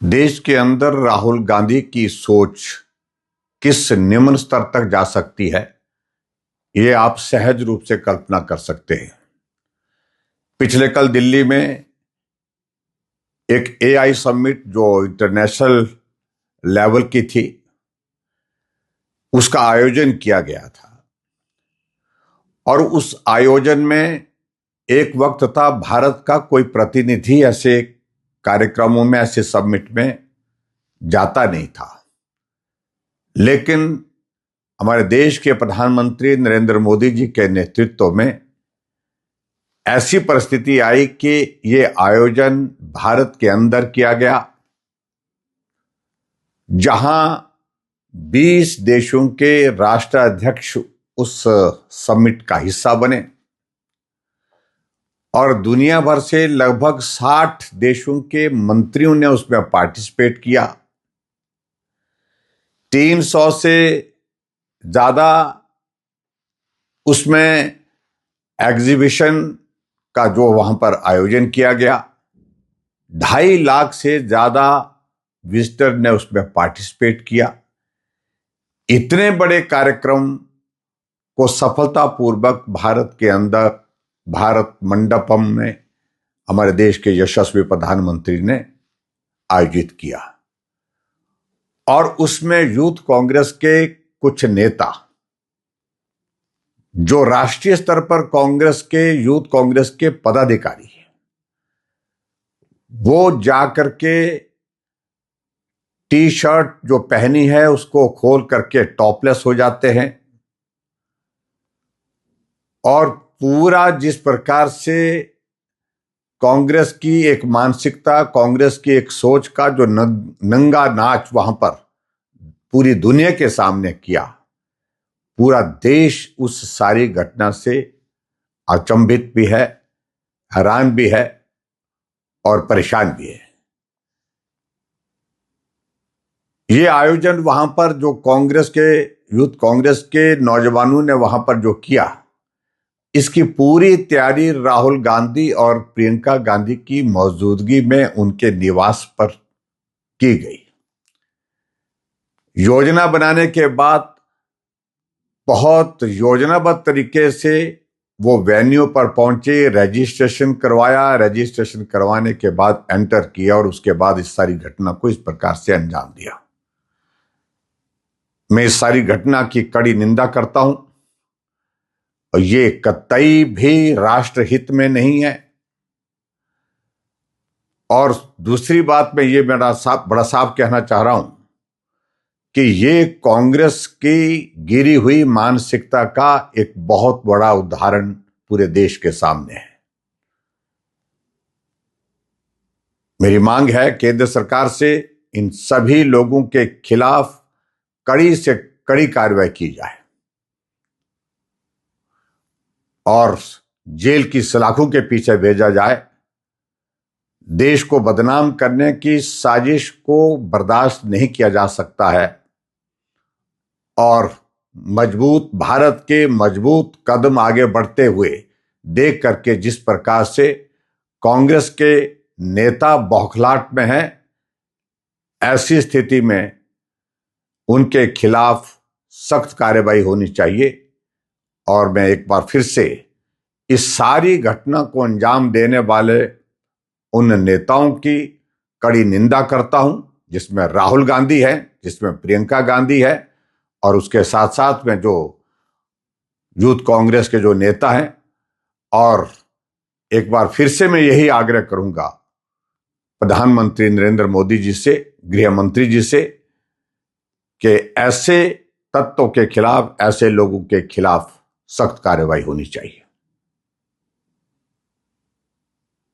देश के अंदर राहुल गांधी की सोच किस निम्न स्तर तक जा सकती है, ये आप सहज रूप से कल्पना कर सकते हैं। पिछले कल दिल्ली में एक एआई समिट जो इंटरनेशनल लेवल की थी, उसका आयोजन किया गया था और उस आयोजन में एक वक्त था भारत का कोई प्रतिनिधि ऐसे कार्यक्रमों में, ऐसे समिट में जाता नहीं था। लेकिन हमारे देश के प्रधानमंत्री नरेंद्र मोदी जी के नेतृत्व में ऐसी परिस्थिति आई कि ये आयोजन भारत के अंदर किया गया, जहां 20 देशों के राष्ट्राध्यक्ष उस समिट का हिस्सा बने और दुनिया भर से लगभग 60 देशों के मंत्रियों ने उसमें पार्टिसिपेट किया। 300 से ज्यादा उसमें एग्जीबिशन का जो वहां पर आयोजन किया गया। 2.5 लाख से ज्यादा विजिटर ने उसमें पार्टिसिपेट किया। इतने बड़े कार्यक्रम को सफलतापूर्वक भारत के अंदर, भारत मंडपम में हमारे देश के यशस्वी प्रधानमंत्री ने आयोजित किया और उसमें यूथ कांग्रेस के कुछ नेता, जो राष्ट्रीय स्तर पर कांग्रेस के, यूथ कांग्रेस के पदाधिकारी हैं, वो जाकर के टी शर्ट जो पहनी है उसको खोल करके टॉपलेस हो जाते हैं और पूरा जिस प्रकार से कांग्रेस की एक मानसिकता, कांग्रेस की एक सोच का जो नंगा नाच वहां पर पूरी दुनिया के सामने किया, पूरा देश उस सारी घटना से अचंभित भी है, हैरान भी है और परेशान भी है। ये आयोजन वहां पर जो कांग्रेस के, यूथ कांग्रेस के नौजवानों ने वहां पर जो किया, इसकी पूरी तैयारी राहुल गांधी और प्रियंका गांधी की मौजूदगी में उनके निवास पर की गई। योजना बनाने के बाद बहुत योजनाबद्ध तरीके से वो वेन्यू पर पहुंचे, रजिस्ट्रेशन करवाया, रजिस्ट्रेशन करवाने के बाद एंटर किया और उसके बाद इस सारी घटना को इस प्रकार से अंजाम दिया। मैं इस सारी घटना की कड़ी निंदा करता हूं और ये कतई भी राष्ट्र हित में नहीं है। और दूसरी बात मैं ये बड़ा साफ कहना चाह रहा हूं कि ये कांग्रेस की गिरी हुई मानसिकता का एक बहुत बड़ा उदाहरण पूरे देश के सामने है। मेरी मांग है केंद्र सरकार से इन सभी लोगों के खिलाफ कड़ी से कड़ी कार्रवाई की जाए और जेल की सलाखों के पीछे भेजा जाए। देश को बदनाम करने की साजिश को बर्दाश्त नहीं किया जा सकता है और भारत के मजबूत कदम आगे बढ़ते हुए देख करके जिस प्रकार से कांग्रेस के नेता बौखलाहट में हैं, ऐसी स्थिति में उनके खिलाफ सख्त कार्रवाई होनी चाहिए। और मैं एक बार फिर से इस सारी घटना को अंजाम देने वाले उन नेताओं की कड़ी निंदा करता हूं, जिसमें राहुल गांधी है, जिसमें प्रियंका गांधी है और उसके साथ साथ में जो यूथ कांग्रेस के जो नेता हैं। और एक बार फिर से मैं यही आग्रह करूंगा प्रधानमंत्री नरेंद्र मोदी जी से, गृह मंत्री जी से, कि ऐसे तत्वों के खिलाफ, ऐसे लोगों के खिलाफ सख्त कार्रवाई होनी चाहिए।